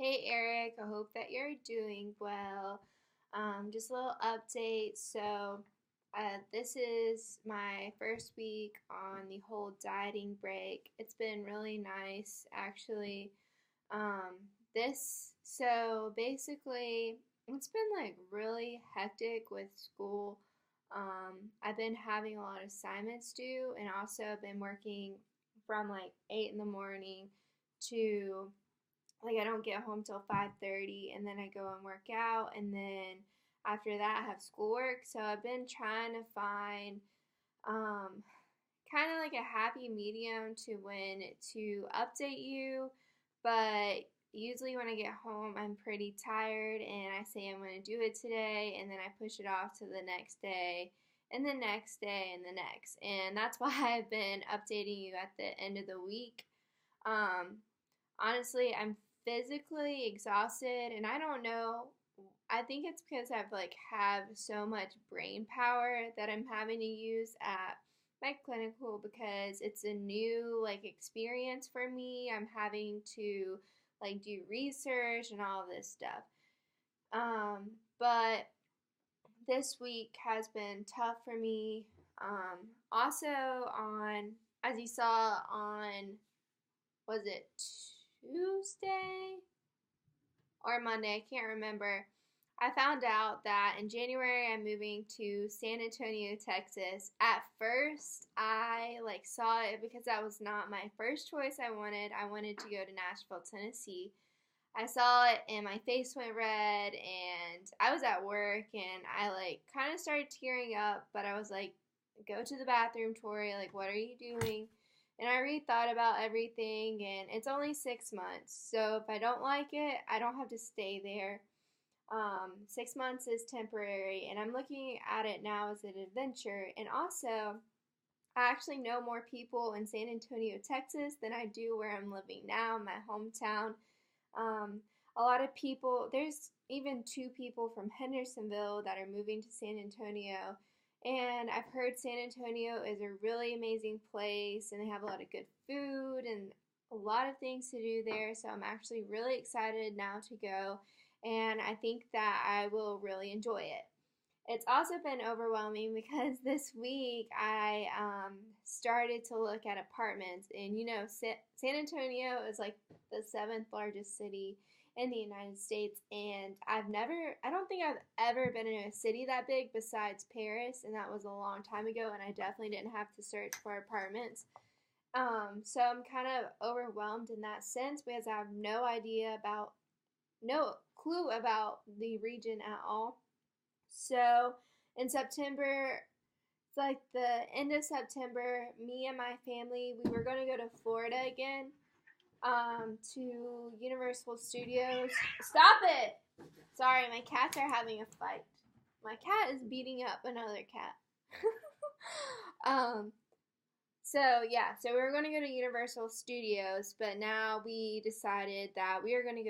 Hey Eric, I hope that you're doing well. Just a little update. This is my first week on the whole dieting break. It's been really nice, actually. Um, basically, it's been like really hectic with school. I've been having a lot of assignments due, and also I've been working from like 8 in the morning to like I don't get home till 5:30 and then I go and work out and then after that I have schoolwork. So I've been trying to find um kind of like a happy medium to update you, but usually when I get home I'm pretty tired and I say I'm going to do it today and then I push it off to the next day and the next day and the next. And that's why I've been updating you at the end of the week. Um Honestly, I'm physically exhausted and I don't know. I think it's because I've like have so much brain power that I'm having to use at my clinical because it's a new like experience for me. I'm having to like do research and all this stuff. But this week has been tough for me. Also on as you saw on was it Tuesday or Monday, I can't remember. I found out that in January I'm moving to San Antonio, Texas. At first, I like saw it because that was not my first choice I wanted. I wanted to go to Nashville, Tennessee. I saw it and my face went red and I was at work and I like kind of started tearing up, but I was like, go to the bathroom, Tori, like what are you doing? And I rethought about everything and it's only 6 months. So if I don't like it, I don't have to stay there. 6 months is temporary and I'm looking at it now as an adventure. And also, I actually know more people in San Antonio, Texas than I do where I'm living now, my hometown. Um, a lot of people, there's even two people from Hendersonville that are moving to San Antonio. And I've heard San Antonio is a really amazing place and they have a lot of good food and a lot of things to do there. So I'm actually really excited now to go. And I think that I will really enjoy it. It's also been overwhelming because this week I started to look at apartments, and San Antonio is like the seventh largest city in the United States, and I don't think I've ever been in a city that big besides Paris, and that was a long time ago, and I definitely didn't have to search for apartments. So I'm kind of overwhelmed in that sense because I have no clue about the region at all. So in September, it's like the end of September, me and my family, we were going to go to Florida again, to Universal Studios. Stop it! Sorry, my cats are having a fight. My cat is beating up another cat. um, so we were going to go to Universal Studios, but now we decided that we are going to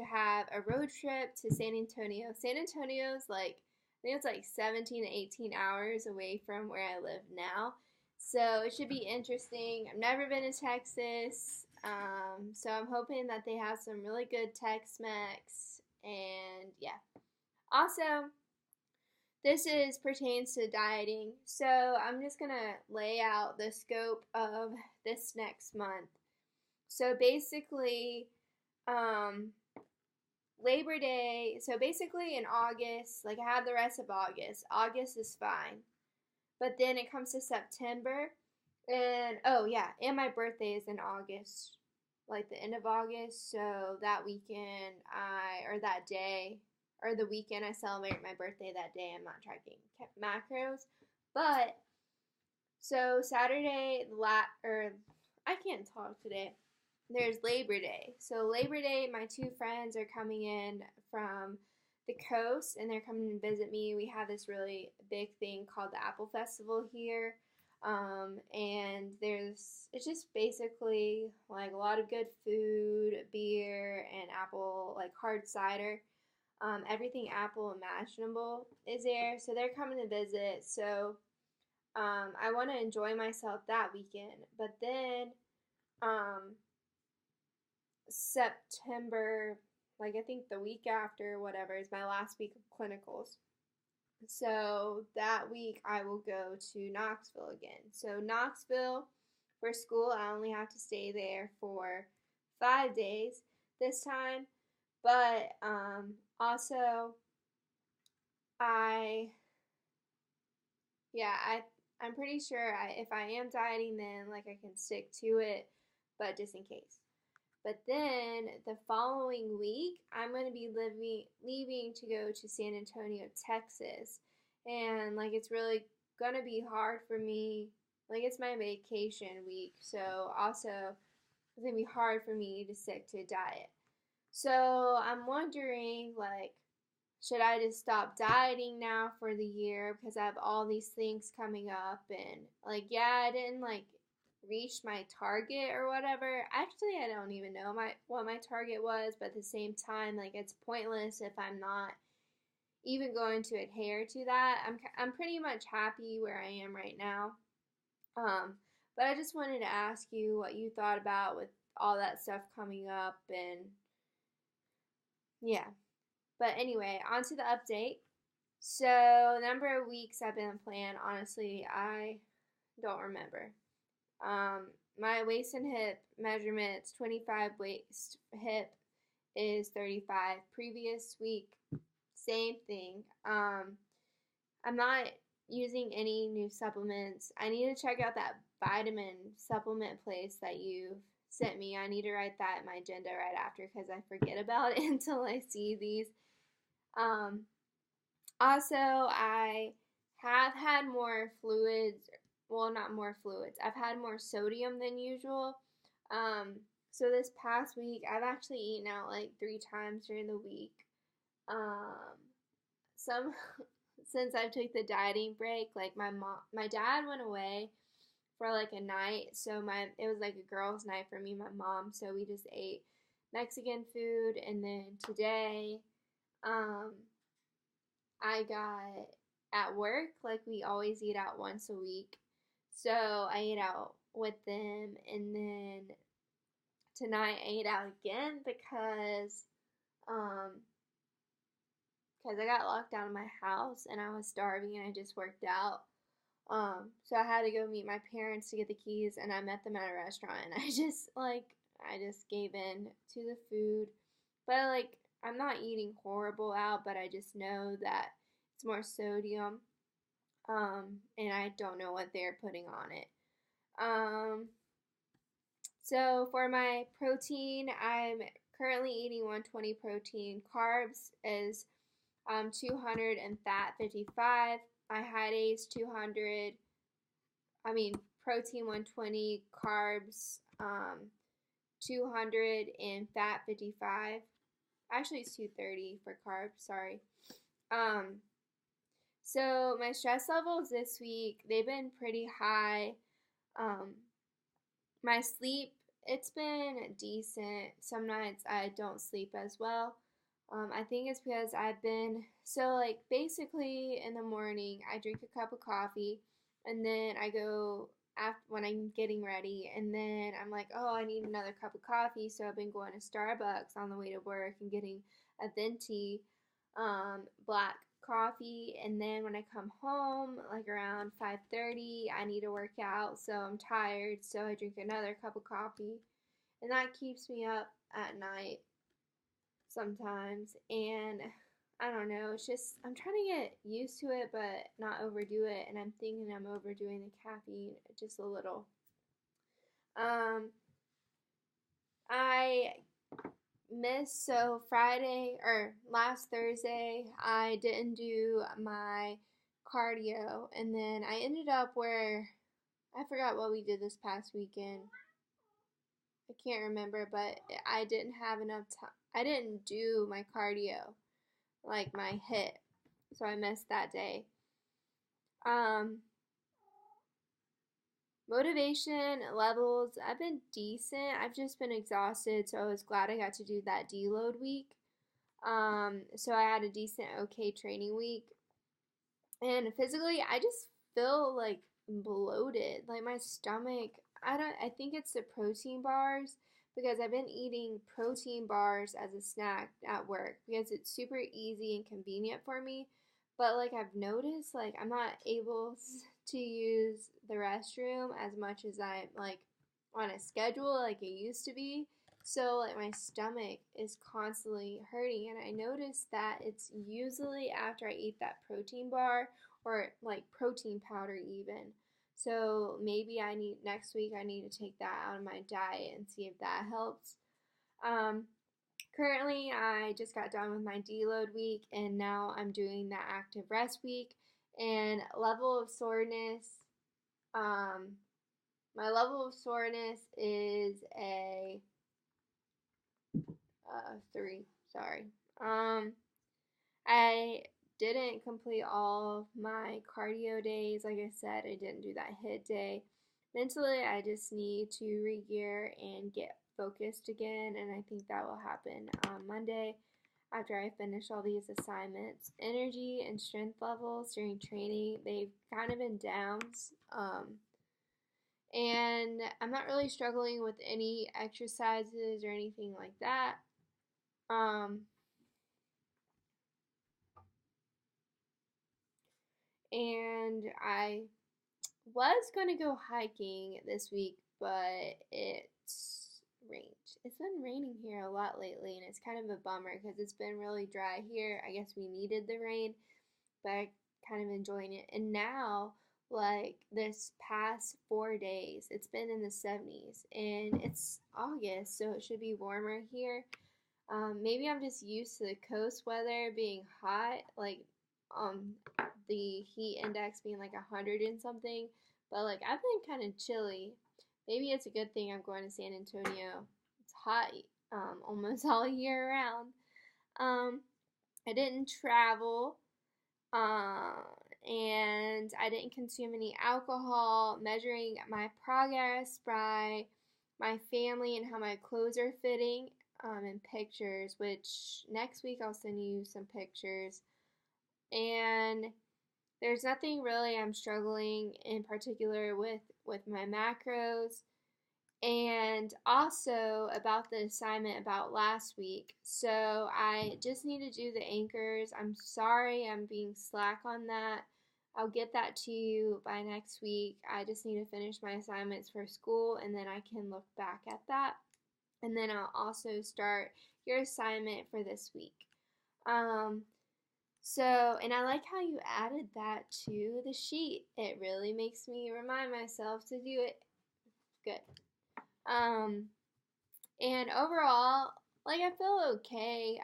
have a road trip to San Antonio. San Antonio's like, I think it's like 17 to 18 hours away from where I live now. So it should be interesting. I've never been to Texas. So I'm hoping that they have some really good Tex-Mex. And yeah. Also, this is pertains to dieting. So I'm just going to lay out the scope of this next month. So basically, um, Labor Day, so basically in August, like I have the rest of August. August is fine. But then it comes to September, and oh yeah, and my birthday is in August, like the end of August. So that weekend, or that day, or the weekend I celebrate my birthday that day. I'm not tracking macros. But, so Saturday, or I can't talk today. There's Labor Day. So Labor Day, my two friends are coming in from the coast and they're coming to visit me. We have this really big thing called the Apple Festival here. And it's just basically like a lot of good food, beer, and apple, like hard cider. Everything apple imaginable is there. So they're coming to visit. So I want to enjoy myself that weekend. But then, um, September, like I think the week after, whatever, is my last week of clinicals. So that week I will go to Knoxville again. So Knoxville for school, I only have to stay there for 5 days this time. But also I yeah, I'm pretty sure if I am dieting, then like I can stick to it, but just in case. But then the following week, I'm going to be leaving to go to San Antonio, Texas. And like it's really going to be hard for me. Like it's my vacation week. So also it's going to be hard for me to stick to a diet. So I'm wondering like should I just stop dieting now for the year because I have all these things coming up and like yeah, I didn't like reach my target or whatever. Actually, I don't even know what my target was, but at the same time like it's pointless if I'm not even going to adhere to that. I'm pretty much happy where I am right now. Um but I just wanted to ask you what you thought about with all that stuff coming up and yeah. But anyway, on to the update. So, the number of weeks I've been on plan, honestly, I don't remember. Um, my waist and hip measurements 25, waist hip is 35. Previous week, same thing. I'm not using any new supplements. I need to check out that vitamin supplement place that you sent me. I need to write that in my agenda right after because I forget about it until I see these. Um, Also, I have had more fluids. Well, not more fluids. I've had more sodium than usual. Um, so this past week, I've actually eaten out like 3 times during the week. Um, some since I took the dieting break, like my dad went away for like a night, so it was like a girls' night for me and my mom. So we just ate Mexican food, and then today, um, I got at work, like we always eat out once a week. So I ate out with them and then tonight I ate out again um because I got locked out of my house and I was starving and I just worked out. So I had to go meet my parents to get the keys and I met them at a restaurant and I just gave in to the food. But like I'm not eating horrible out, but I just know that it's more sodium. And I don't know what they're putting on it. Um, so for my protein, I'm currently eating 120 protein. Carbs is 200 and fat 55. My high day is 200. I mean protein 120, carbs 200 and fat 55. Actually, it's 230 for carbs. Sorry. Um, so my stress levels this week they've been pretty high. Um, my sleep, it's been decent. Some nights I don't sleep as well. I think it's because I've been so like basically in the morning I drink a cup of coffee and then I go after when I'm getting ready and then I'm like, oh, I need another cup of coffee. So I've been going to Starbucks on the way to work and getting a venti black coffee, and then when I come home like around 5:30 I need to work out, so I'm tired, so I drink another cup of coffee, and that keeps me up at night sometimes. And I don't know, it's just I'm trying to get used to it but not overdo it, and I'm thinking I'm overdoing the caffeine just a little. I missed, so Friday or last Thursday I didn't do my cardio, and then I ended up where I forgot what we did this past weekend. I can't remember, but I didn't have enough time. I didn't do my cardio, like my hit, so I missed that day. um Motivation levels, I've been decent. I've just been exhausted, so I was glad I got to do that deload week. So I had a decent, okay training week. And physically, I just feel like bloated. Like my stomach, I think it's the protein bars, because I've been eating protein bars as a snack at work because it's super easy and convenient for me. But like I've noticed, like I'm not able to use the restroom as much as I'm like on a schedule like it used to be. So like my stomach is constantly hurting, and I noticed that it's usually after I eat that protein bar or like protein powder even. So maybe I need next week I need to take that out of my diet and see if that helps. Um, Currently I just got done with my deload week, and now I'm doing the active rest week. And level of soreness, um, my level of soreness is a 3. Sorry. I didn't complete all of my cardio days. Like I said, I didn't do that HIIT day. Mentally, I just need to regear and get focused again, and I think that will happen on Monday after I finish all these assignments. Energy and strength levels during training, they've kind of been downs. And I'm not really struggling with any exercises or anything like that. Um, and I was going to go hiking this week, but it's rained. It's been raining here a lot lately, and it's kind of a bummer because it's been really dry here. I guess we needed the rain, but I kind of enjoying it. And now, like this past 4 days, it's been in the 70s, and it's August, so it should be warmer here. Maybe I'm just used to the coast weather being hot, like um the heat index being like 100 and something. But like I've been kind of chilly. Maybe it's a good thing I'm going to San Antonio. It's hot almost all year round. Um, I didn't travel, uh, and I didn't consume any alcohol. Measuring my progress by my family and how my clothes are fitting in pictures, which next week I'll send you some pictures. And there's nothing really I'm struggling in particular with my macros. And also about the assignment about last week. So I just need to do the anchors. I'm sorry I'm being slack on that. I'll get that to you by next week. I just need to finish my assignments for school, and then I can look back at that. And then I'll also start your assignment for this week. Um, and I like how you added that to the sheet. It really makes me remind myself to do it. Good. Um, and overall, like I feel okay.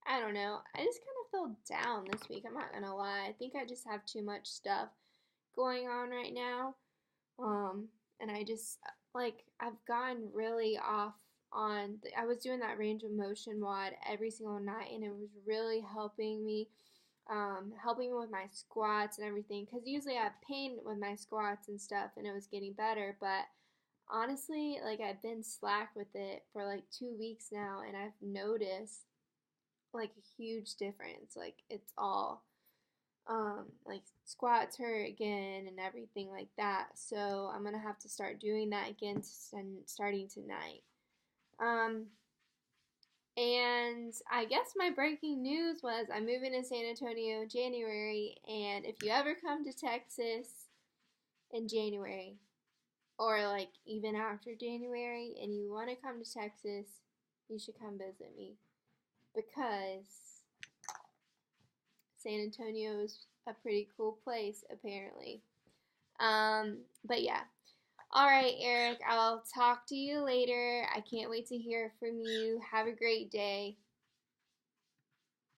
I don't know. I just kind of feel down this week. I'm not gonna lie. I think I just have too much stuff going on right now. And I just like I've gone really off on. I was doing that range of motion WOD every single night, and it was really helping me with my squats and everything. Cause usually I have pain with my squats and stuff, and it was getting better, but honestly, like I've been slack with it for like 2 weeks now, and I've noticed like a huge difference. Like it's all like squats hurt again and everything like that. So I'm gonna have to start doing that again starting tonight. Um, and I guess my breaking news was I'm moving to San Antonio in January, and if you ever come to Texas in January, or like even after January, and you want to come to Texas, you should come visit me because San Antonio is a pretty cool place apparently. But yeah. All right, Eric, I'll talk to you later. I can't wait to hear from you. Have a great day.